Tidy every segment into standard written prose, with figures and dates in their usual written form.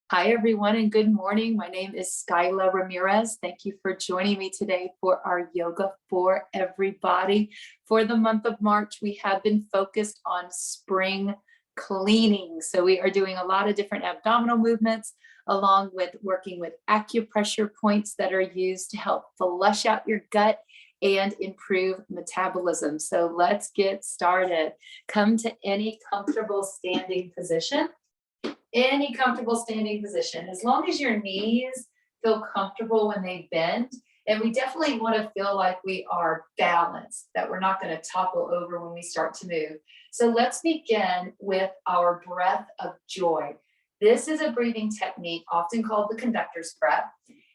Hi, everyone, and good morning. My name is Skyla Ramirez. Thank you for joining me today for our Yoga for Everybody. For the month of March, we have been focused on spring cleaning. So we are doing a lot of different abdominal movements, along with working with acupressure points that are used to help flush out your gut and improve metabolism. So let's get started. Come to any comfortable standing position. Any comfortable standing position, as long as your knees feel comfortable when they bend. And we definitely want to feel like we are balanced, that we're not going to topple over when we start to move. So let's begin with our breath of joy. This is a breathing technique often called the conductor's breath.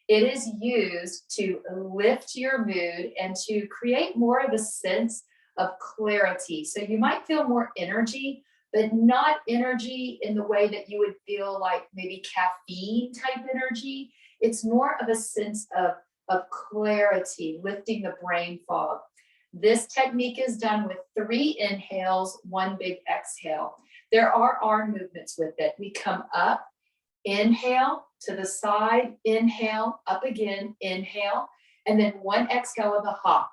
It is used to lift your mood and to create more of a sense of clarity. So you might feel more energy, but not energy in the way that you would feel like maybe caffeine type energy. It's more of a sense of clarity, lifting the brain fog. This technique is done with 3 inhales, 1 big exhale. There are arm movements with it. We come up, inhale, to the side, inhale, up again, inhale, and then 1 exhale of a hop.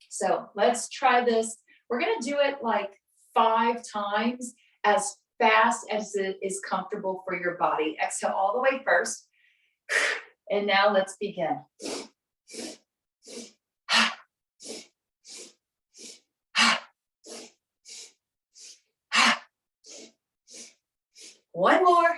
So let's try this. We're gonna do it like 5 times, as fast as it is comfortable for your body. Exhale all the way first. And now let's begin. One more.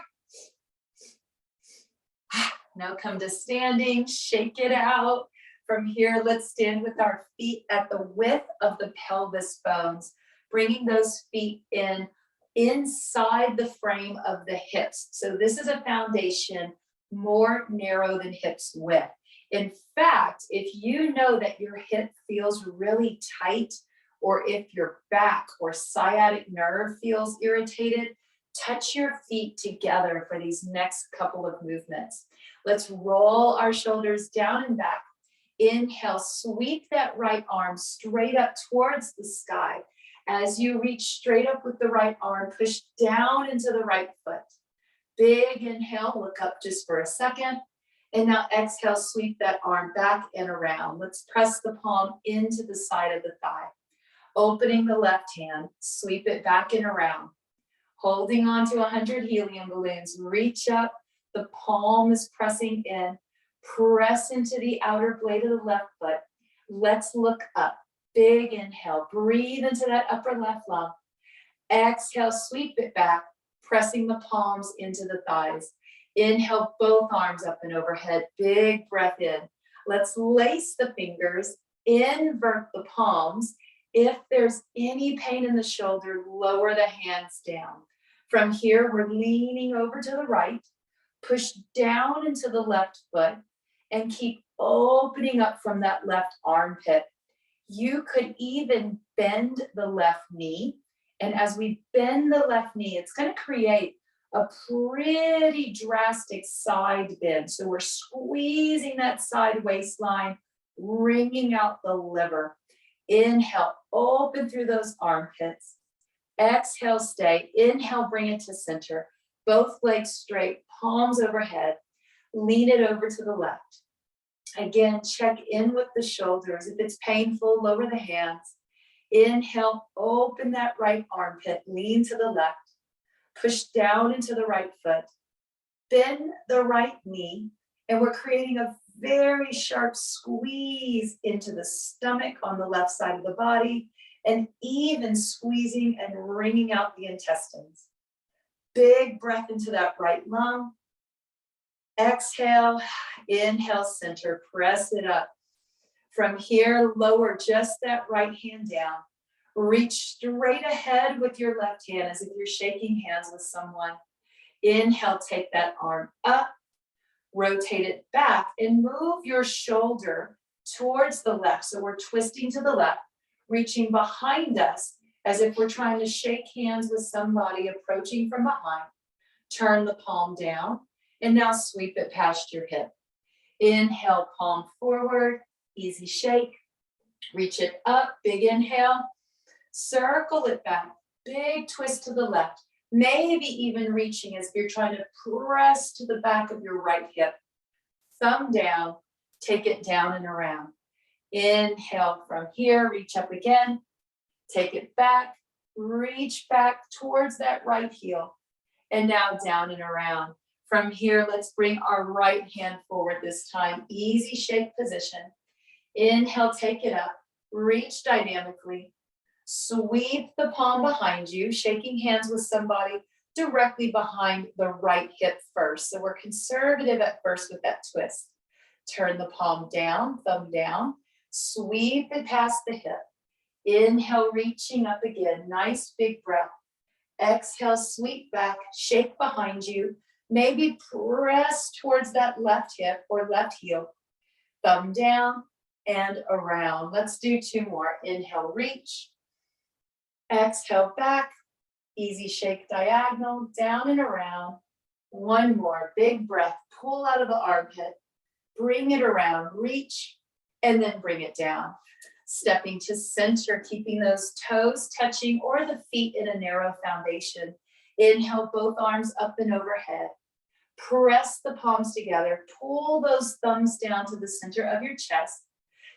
Now come to standing, shake it out. From here, let's stand with our feet at the width of the pelvis bones, bringing those feet in inside the frame of the hips. So this is a foundation more narrow than hips width. In fact, if you know that your hip feels really tight, or if your back or sciatic nerve feels irritated, touch your feet together for these next couple of movements. Let's roll our shoulders down and back. Inhale, sweep that right arm straight up towards the sky. As you reach straight up with the right arm, push down into the right foot. Big inhale, look up just for a second. And now exhale, sweep that arm back and around. Let's press the palm into the side of the thigh. Opening the left hand, sweep it back and around. Holding on to 100 helium balloons, reach up, the palm is pressing in. Press into the outer blade of the left foot. Let's look up. Big inhale, breathe into that upper left lung. Exhale, sweep it back, pressing the palms into the thighs. Inhale, both arms up and overhead. Big breath in. Let's lace the fingers, invert the palms. If there's any pain in the shoulder, lower the hands down. From here, we're leaning over to the right, push down into the left foot, and keep opening up from that left armpit. You could even bend the left knee. And as we bend the left knee, it's going to create a pretty drastic side bend. So we're squeezing that side waistline, wringing out the liver. Inhale, open through those armpits. Exhale, stay. Inhale, bring it to center. Both legs straight, palms overhead. Lean it over to the left. Again, check in with the shoulders. If it's painful, lower the hands. Inhale, open that right armpit, lean to the left. Push down into the right foot. Bend the right knee, and we're creating a very sharp squeeze into the stomach on the left side of the body, and even squeezing and wringing out the intestines. Big breath into that right lung. Exhale, inhale, center, press it up. From here, lower just that right hand down. Reach straight ahead with your left hand as if you're shaking hands with someone. Inhale, take that arm up, rotate it back, and move your shoulder towards the left. So we're twisting to the left, reaching behind us as if we're trying to shake hands with somebody approaching from behind. Turn the palm down, and now sweep it past your hip. Inhale, palm forward, easy shake. Reach it up, big inhale. Circle it back, big twist to the left. Maybe even reaching as you're trying to press to the back of your right hip. Thumb down, take it down and around. Inhale from here, reach up again, take it back, reach back towards that right heel, and now down and around. From here, let's bring our right hand forward this time, easy shake position. Inhale, take it up, reach dynamically, sweep the palm behind you, shaking hands with somebody directly behind the right hip first. So we're conservative at first with that twist. Turn the palm down, thumb down, sweep it past the hip. Inhale, reaching up again, nice big breath. Exhale, sweep back, shake behind you. Maybe press towards that left hip or left heel. Thumb down and around. Let's do 2 more. Inhale, reach. Exhale, back. Easy shake diagonal, down and around. 1 more, big breath. Pull out of the armpit. Bring it around, reach, and then bring it down. Stepping to center, keeping those toes touching or the feet in a narrow foundation. Inhale, both arms up and overhead. Press the palms together. Pull those thumbs down to the center of your chest.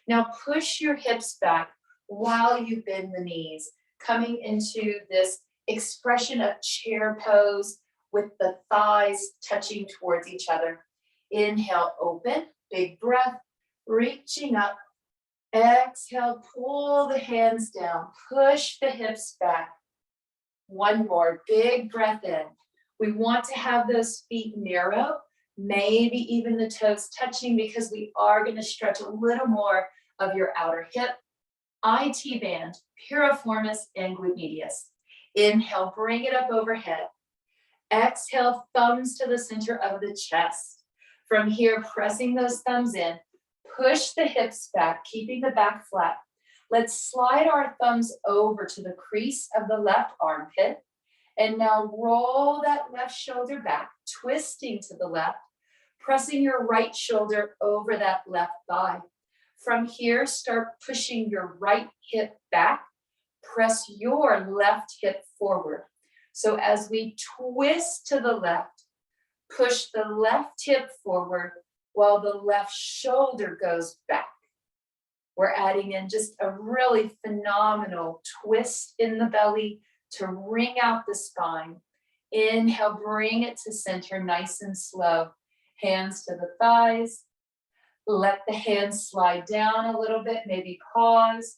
Now push your hips back while you bend the knees, coming into this expression of chair pose with the thighs touching towards each other. Inhale, open, big breath, reaching up. Exhale, pull the hands down, push the hips back. 1 more, big breath in. We want to have those feet narrow, maybe even the toes touching, because we are going to stretch a little more of your outer hip, IT band, piriformis, and glute medius. Inhale, bring it up overhead. Exhale, thumbs to the center of the chest. From here, pressing those thumbs in, push the hips back, keeping the back flat. Let's slide our thumbs over to the crease of the left armpit. And now roll that left shoulder back, twisting to the left, pressing your right shoulder over that left thigh. From here, start pushing your right hip back. Press your left hip forward. So as we twist to the left, push the left hip forward while the left shoulder goes back. We're adding in just a really phenomenal twist in the belly to wring out the spine. Inhale, bring it to center, nice and slow. Hands to the thighs. Let the hands slide down a little bit, maybe pause.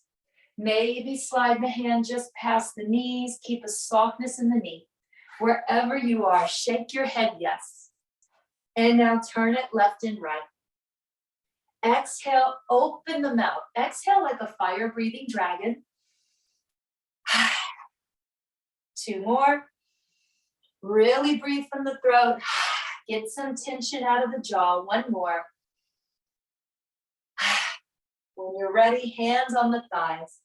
Maybe slide the hand just past the knees. Keep a softness in the knee. Wherever you are, shake your head yes. And now turn it left and right. Exhale, open the mouth. Exhale like a fire-breathing dragon. 2 more. Really breathe from the throat. Get some tension out of the jaw. 1 more. When you're ready, hands on the thighs.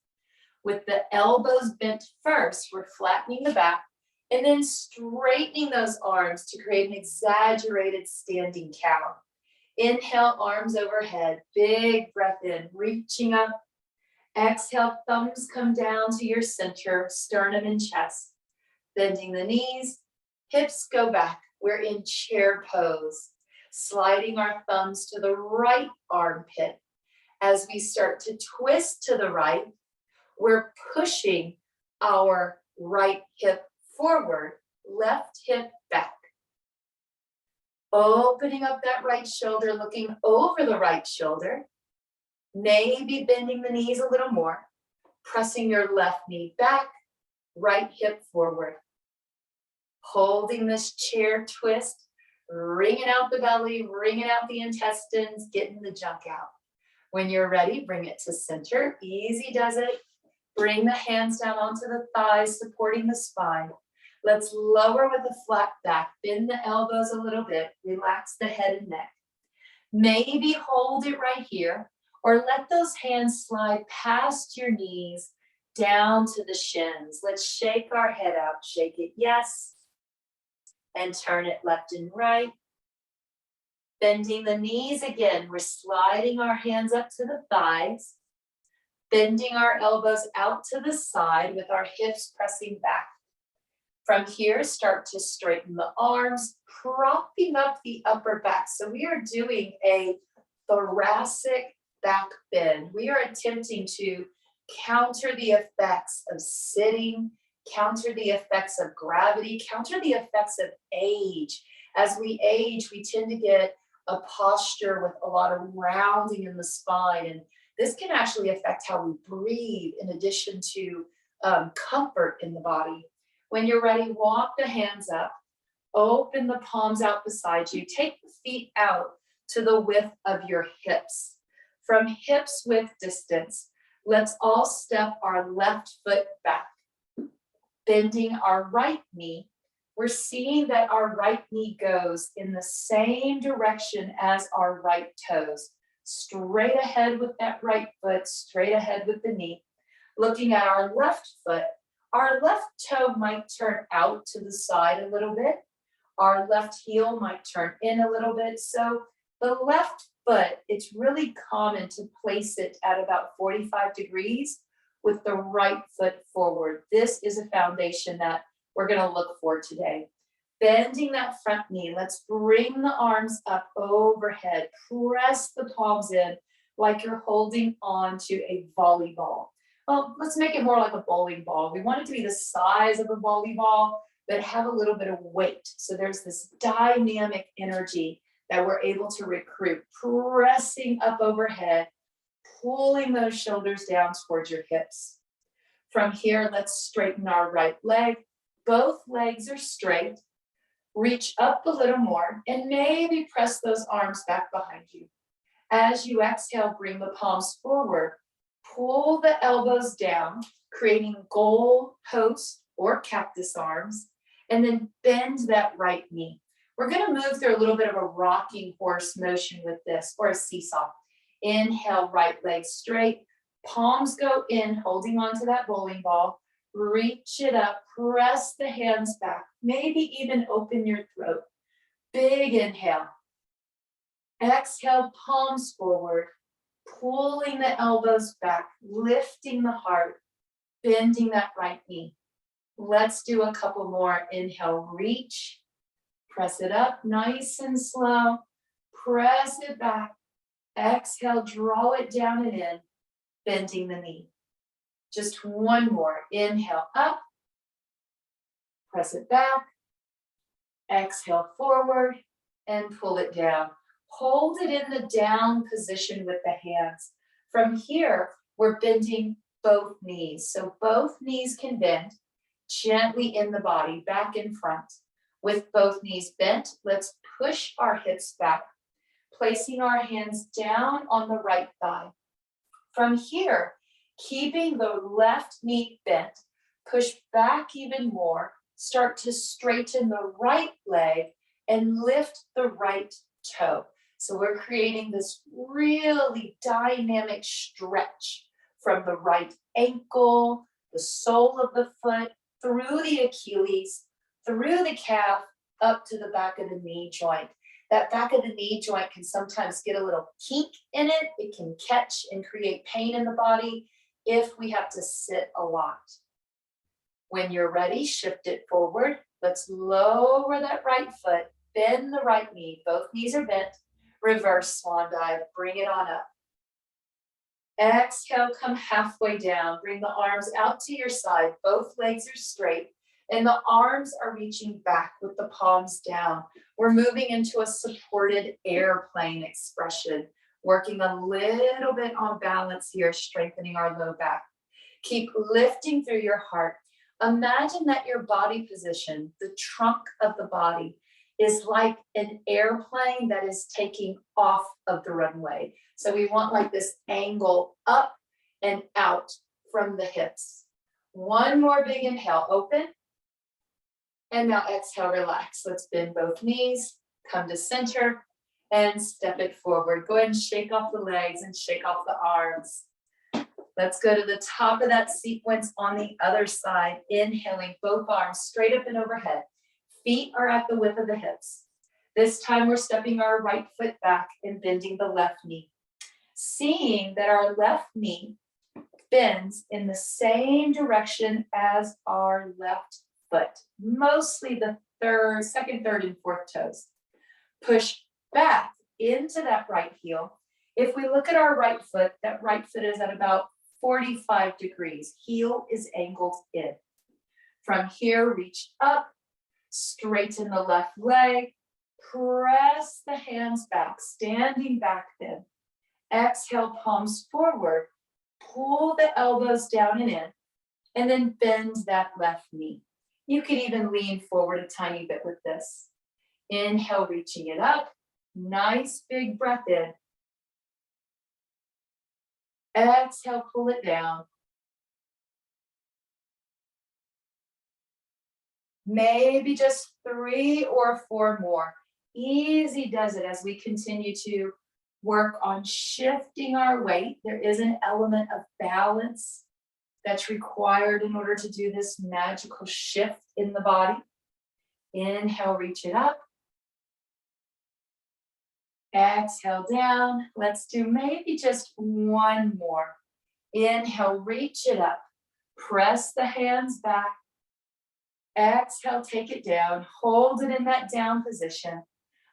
With the elbows bent first, we're flattening the back and then straightening those arms to create an exaggerated standing cow. Inhale, arms overhead. Big breath in, reaching up. Exhale, thumbs come down to your center, sternum and chest. Bending the knees, hips go back. We're in chair pose. Sliding our thumbs to the right armpit. As we start to twist to the right, we're pushing our right hip forward, left hip back. Opening up that right shoulder, looking over the right shoulder. Maybe bending the knees a little more. Pressing your left knee back, right hip forward. Holding this chair twist, wringing out the belly, wringing out the intestines, getting the junk out. When you're ready, bring it to center. Easy does it. Bring the hands down onto the thighs, supporting the spine. Let's lower with a flat back. Bend the elbows a little bit. Relax the head and neck. Maybe hold it right here, or let those hands slide past your knees down to the shins. Let's shake our head out. Shake it, yes. And turn it left and right. Bending the knees again. We're sliding our hands up to the thighs. Bending our elbows out to the side with our hips pressing back. From here, start to straighten the arms, propping up the upper back. So we are doing a thoracic back bend. We are attempting to counter the effects of sitting, counter the effects of gravity, counter the effects of age. As we age, we tend to get a posture with a lot of rounding in the spine, and this can actually affect how we breathe in addition to comfort in the body. When you're ready, walk the hands up, open the palms out beside you, take the feet out to the width of your hips. From hips width distance, let's all step our left foot back, bending our right knee. We're seeing that our right knee goes in the same direction as our right toes. Straight ahead with that right foot, straight ahead with the knee. Looking at our left foot, our left toe might turn out to the side a little bit. Our left heel might turn in a little bit. So the left foot, it's really common to place it at about 45 degrees with the right foot forward. This is a foundation that we're going to look for today. Bending that front knee, let's bring the arms up overhead. Press the palms in like you're holding on to a volleyball. Well, let's make it more like a bowling ball. We want it to be the size of a volleyball, but have a little bit of weight. So there's this dynamic energy that we're able to recruit, pressing up overhead, pulling those shoulders down towards your hips. From here, let's straighten our right leg. Both legs are straight. Reach up a little more and maybe press those arms back behind you. As you exhale, bring the palms forward. Pull the elbows down, creating goal post or cactus arms, and then bend that right knee. We're going to move through a little bit of a rocking horse motion with this, or a seesaw. Inhale, right leg straight. Palms go in, holding onto that bowling ball. Reach it up, press the hands back, maybe even open your throat. Big inhale. Exhale, palms forward, pulling the elbows back, lifting the heart, bending that right knee. Let's do a couple more. Inhale, reach, press it up, nice and slow. Press it back. Exhale, draw it down and in, bending the knee. Just one more. Inhale up, press it back, exhale forward, and pull it down. Hold it in the down position with the hands. From here, we're bending both knees. So both knees can bend gently in the body, back in front. With both knees bent, let's push our hips back, placing our hands down on the right thigh. From here, keeping the left knee bent, push back even more, start to straighten the right leg and lift the right toe. So we're creating this really dynamic stretch from the right ankle, the sole of the foot, through the Achilles, through the calf, up to the back of the knee joint. That back of the knee joint can sometimes get a little kink in it. It can catch and create pain in the body if we have to sit a lot. When you're ready, shift it forward. Let's lower that right foot, bend the right knee. Both knees are bent. Reverse swan dive, bring it on up. Exhale, come halfway down. Bring the arms out to your side. Both legs are straight and the arms are reaching back with the palms down. We're moving into a supported airplane expression, working a little bit on balance here, strengthening our low back. Keep lifting through your heart. Imagine that your body position, the trunk of the body, is like an airplane that is taking off of the runway. So we want like this angle up and out from the hips. One more big inhale, open. And now exhale, relax. Let's bend both knees, come to center, and step it forward. Go ahead and shake off the legs and shake off the arms. Let's go to the top of that sequence on the other side. Inhaling both arms straight up and overhead. Feet are at the width of the hips. This time we're stepping our right foot back and bending the left knee. Seeing that our left knee bends in the same direction as our left foot, mostly the second, third, and fourth toes. Push back into that right heel. If we look at our right foot, that right foot is at about 45 degrees. Heel is angled in. From here, reach up, straighten the left leg, press the hands back, standing back then. Exhale, palms forward, pull the elbows down and then bend that left knee. You can even lean forward a tiny bit with this. Inhale, reaching it up. Nice big breath in. Exhale, pull it down. Maybe just 3 or 4 more. Easy does it as we continue to work on shifting our weight. There is an element of balance that's required in order to do this magical shift in the body. Inhale, reach it up. Exhale down. Let's do maybe just 1 more. Inhale, reach it up. Press the hands back. Exhale, take it down. Hold it in that down position.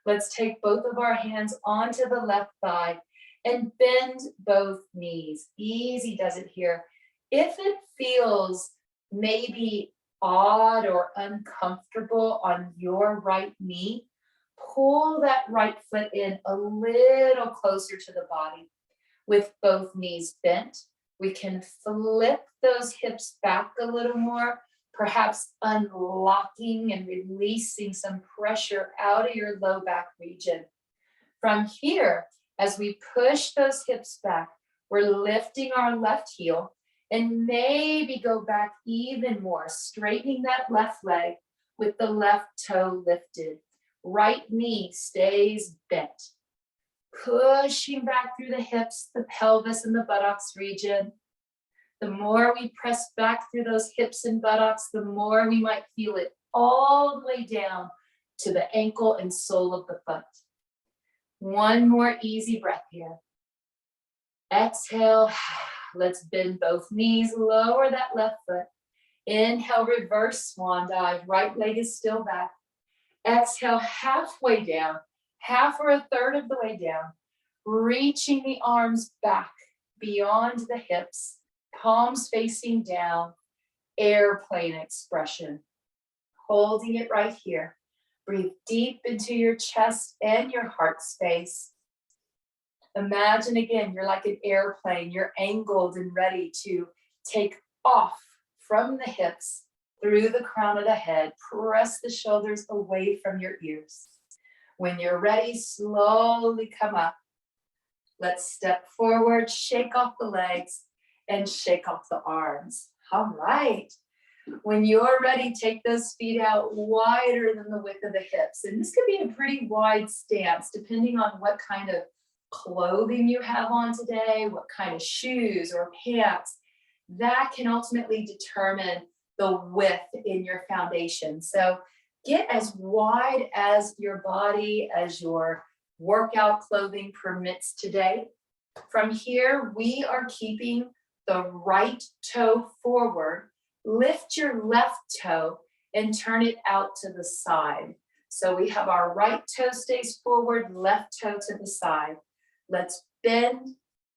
Let's take both of our hands onto the left thigh and bend both knees. Easy does it here. If it feels maybe odd or uncomfortable on your right knee, pull that right foot in a little closer to the body. With both knees bent, we can flip those hips back a little more, perhaps unlocking and releasing some pressure out of your low back region. From here, as we push those hips back, we're lifting our left heel and maybe go back even more, straightening that left leg with the left toe lifted. Right knee stays bent. Pushing back through the hips, the pelvis, and the buttocks region. The more we press back through those hips and buttocks, the more we might feel it all the way down to the ankle and sole of the foot. 1 more easy breath here. Exhale. Let's bend both knees, lower that left foot. Inhale, reverse swan dive. Right leg is still back. Exhale, halfway down, half or a third of the way down. Reaching the arms back beyond the hips, palms facing down, airplane expression. Holding it right here. Breathe deep into your chest and your heart space. Imagine again, you're like an airplane. You're angled and ready to take off from the hips, through the crown of the head. Press the shoulders away from your ears. When you're ready, slowly come up. Let's step forward, shake off the legs, and shake off the arms. All right. When you're ready, take those feet out wider than the width of the hips. And this could be a pretty wide stance, depending on what kind of clothing you have on today, what kind of shoes or pants. That can ultimately determine the width in your foundation. So get as wide as your body, as your workout clothing permits today. From here, we are keeping the right toe forward. Lift your left toe and turn it out to the side. So we have our right toe stays forward, left toe to the side. Let's bend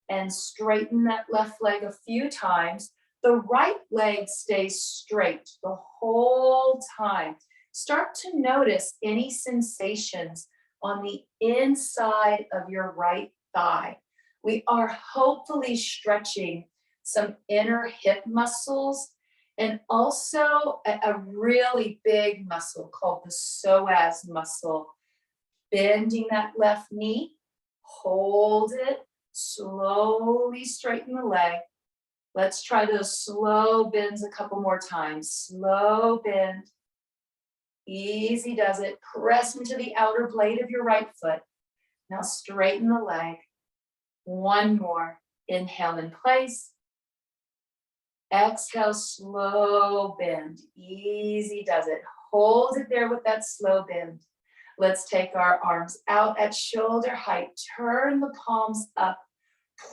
and straighten that left leg a few times. The right leg stays straight the whole time. Start to notice any sensations on the inside of your right thigh. We are hopefully stretching some inner hip muscles and also a really big muscle called the psoas muscle. Bending that left knee, hold it, slowly straighten the leg. Let's try those slow bends a couple more times. Slow bend. Easy does it. Press into the outer blade of your right foot. Now straighten the leg. 1 more. Inhale in place. Exhale, slow bend. Easy does it. Hold it there with that slow bend. Let's take our arms out at shoulder height. Turn the palms up.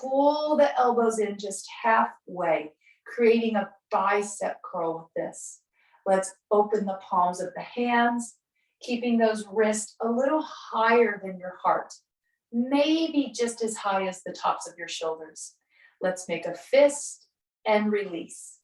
Pull the elbows in just halfway, creating a bicep curl with this. Let's open the palms of the hands, keeping those wrists a little higher than your heart, maybe just as high as the tops of your shoulders. Let's make a fist and release.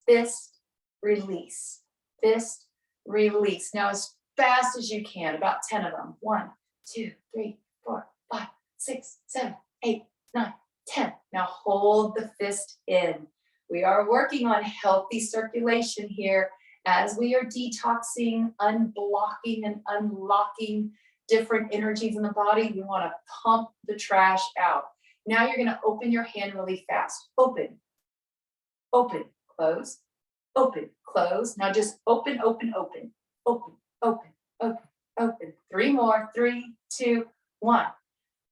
Fist, release. Fist, release. Now as fast as you can, about 10 of them. 1, 2, 3, 4, 5, 6, 7, 8, 9, 10. Now hold the fist in. We are working on healthy circulation here as we are detoxing, unblocking and unlocking different energies in the body. We want to pump the trash out. Now you're going to open your hand really fast. Open, open, close, open, close. Now just open, open, open, open, open, open, open. 3 more. 3, 2, 1.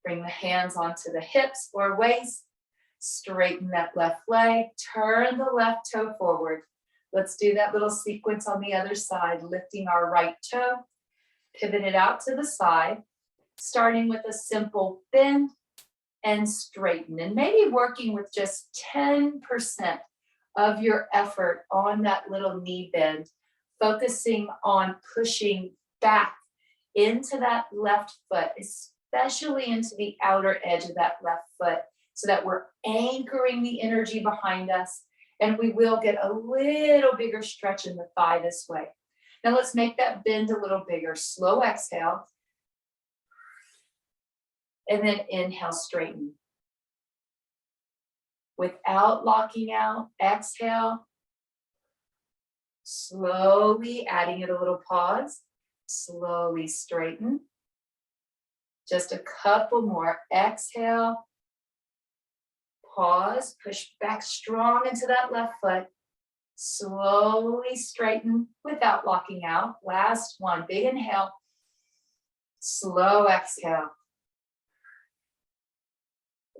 Bring the hands onto the hips or waist. Straighten that left leg. Turn the left toe forward. Let's do that little sequence on the other side, lifting our right toe. Pivot it out to the side, starting with a simple bend and straighten. And maybe working with just 10% of your effort on that little knee bend, focusing on pushing back into that left foot, especially into the outer edge of that left foot, so that we're anchoring the energy behind us, and we will get a little bigger stretch in the thigh this way. Now let's make that bend a little bigger. Slow exhale. And then inhale, straighten. Without locking out, exhale. Slowly adding it a little pause. Slowly straighten. Just a couple more. Exhale. Pause, push back strong into that left foot. Slowly straighten without locking out. Last one, big inhale. Slow exhale.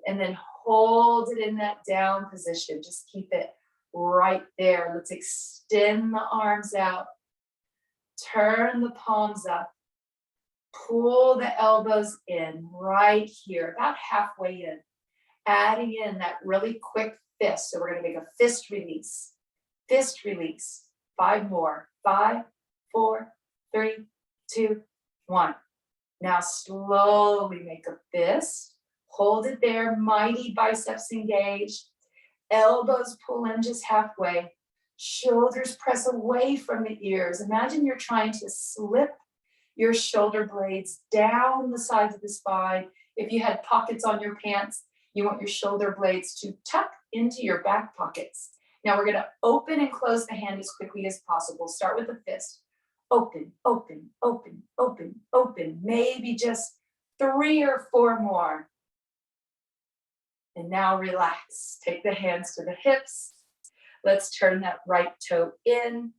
And then hold it in that down position. Just keep it right there. Let's extend the arms out. Turn the palms up. Pull the elbows in right here, about halfway in. Adding in that really quick fist. So we're going to make a fist release. Fist release. 5 more. 5, 4, 3, 2, 1. Now slowly make a fist. Hold it there. Mighty biceps engaged. Elbows pull in just halfway. Shoulders press away from the ears. Imagine you're trying to slip your shoulder blades down the sides of the spine. If you had pockets on your pants, you want your shoulder blades to tuck into your back pockets. Now we're going to open and close the hand as quickly as possible. Start with the fist. Open, open, open, open, open. Maybe just 3 or 4 more. And now relax. Take the hands to the hips. Let's turn that right toe in,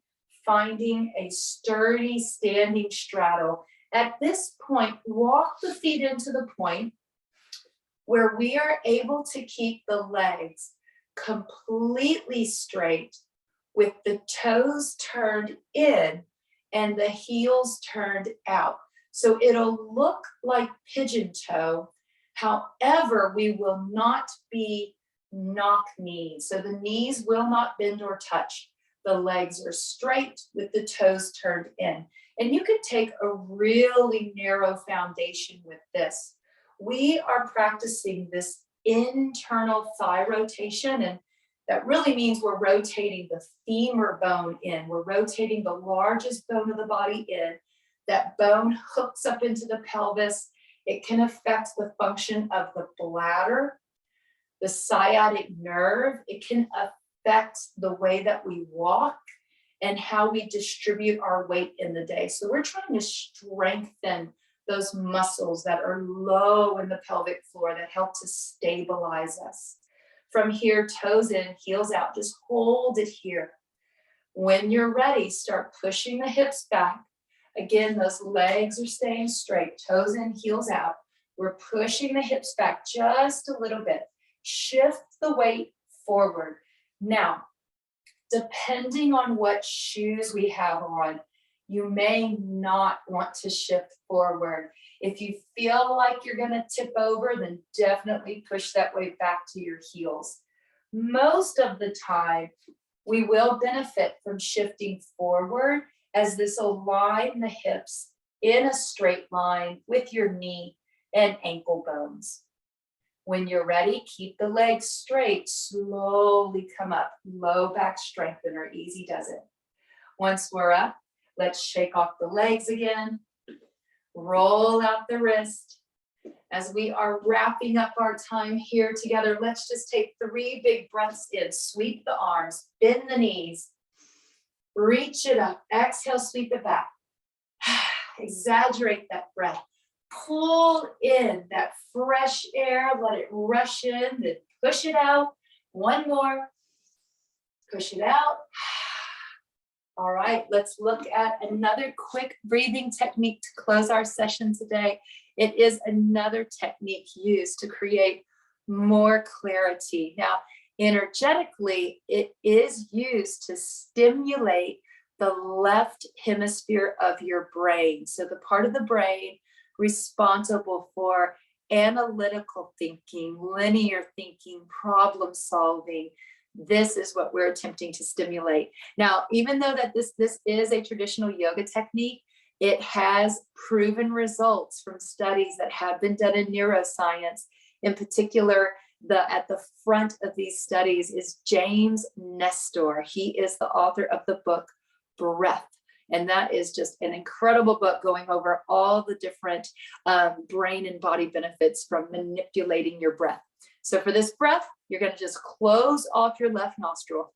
finding a sturdy standing straddle. At this point, walk the feet into the point where we are able to keep the legs completely straight with the toes turned in and the heels turned out. So it'll look like pigeon toe. However, we will not be knock knees. So the knees will not bend or touch. The legs are straight with the toes turned in. And you can take a really narrow foundation with this. We are practicing this internal thigh rotation, and that really means we're rotating the femur bone in. We're rotating the largest bone of the body in. That bone hooks up into the pelvis. It can affect the function of the bladder, the sciatic nerve. It can affect the way that we walk and how we distribute our weight in the day. So we're trying to strengthen those muscles that are low in the pelvic floor that help to stabilize us. From here, toes in, heels out. Just hold it here. When you're ready, start pushing the hips back. Again, those legs are staying straight. Toes in, heels out. We're pushing the hips back just a little bit. Shift the weight forward. Now, depending on what shoes we have on, you may not want to shift forward. If you feel like you're going to tip over, then definitely push that weight back to your heels. Most of the time, We will benefit from shifting forward as this will line the hips in a straight line with your knee and ankle bones. When you're ready, keep the legs straight, slowly come up, low back strengthener, easy does it. Once we're up, let's shake off the legs again, roll out the wrist. As we are wrapping up our time here together, let's just take 3 big breaths in, sweep the arms, bend the knees, reach it up, exhale, sweep it back. Exaggerate that breath. Pull in that fresh air, let it rush in, then push it out. One more, push it out. All right, let's look at another quick breathing technique to close our session today. It is another technique used to create more clarity. Now, energetically, it is used to stimulate the left hemisphere of your brain. So the part of the brain responsible for analytical thinking, linear thinking, problem solving. This is what we're attempting to stimulate. Now, even though that this is a traditional yoga technique, it has proven results from studies that have been done in neuroscience. In particular, at the front of these studies is James Nestor. He is the author of the book Breath. And that is just an incredible book going over all the different brain and body benefits from manipulating your breath. So for this breath, you're going to just close off your left nostril,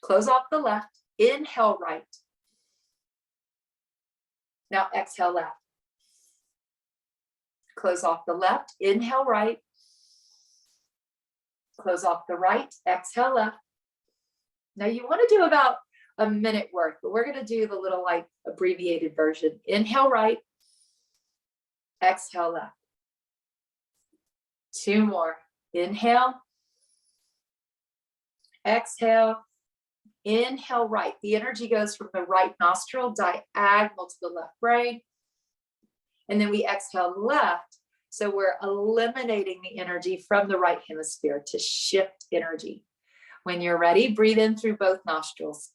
close off the left, inhale right. Now exhale left. Close off the left, inhale right. Close off the right, exhale left. Now you want to do about a minute worth, but we're going to do the little like abbreviated version. Inhale right, exhale left. 2 more. Inhale, exhale, inhale right. The energy goes from the right nostril diagonal to the left brain. And then we exhale left. So we're eliminating the energy from the right hemisphere to shift energy. When you're ready, breathe in through both nostrils.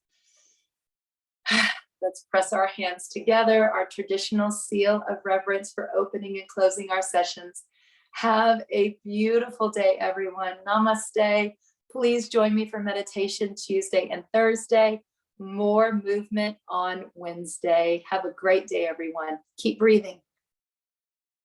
Let's press our hands together, our traditional seal of reverence for opening and closing our sessions. Have a beautiful day, everyone. Namaste. Please join me for meditation Tuesday and Thursday. More movement on Wednesday. Have a great day, everyone. Keep breathing.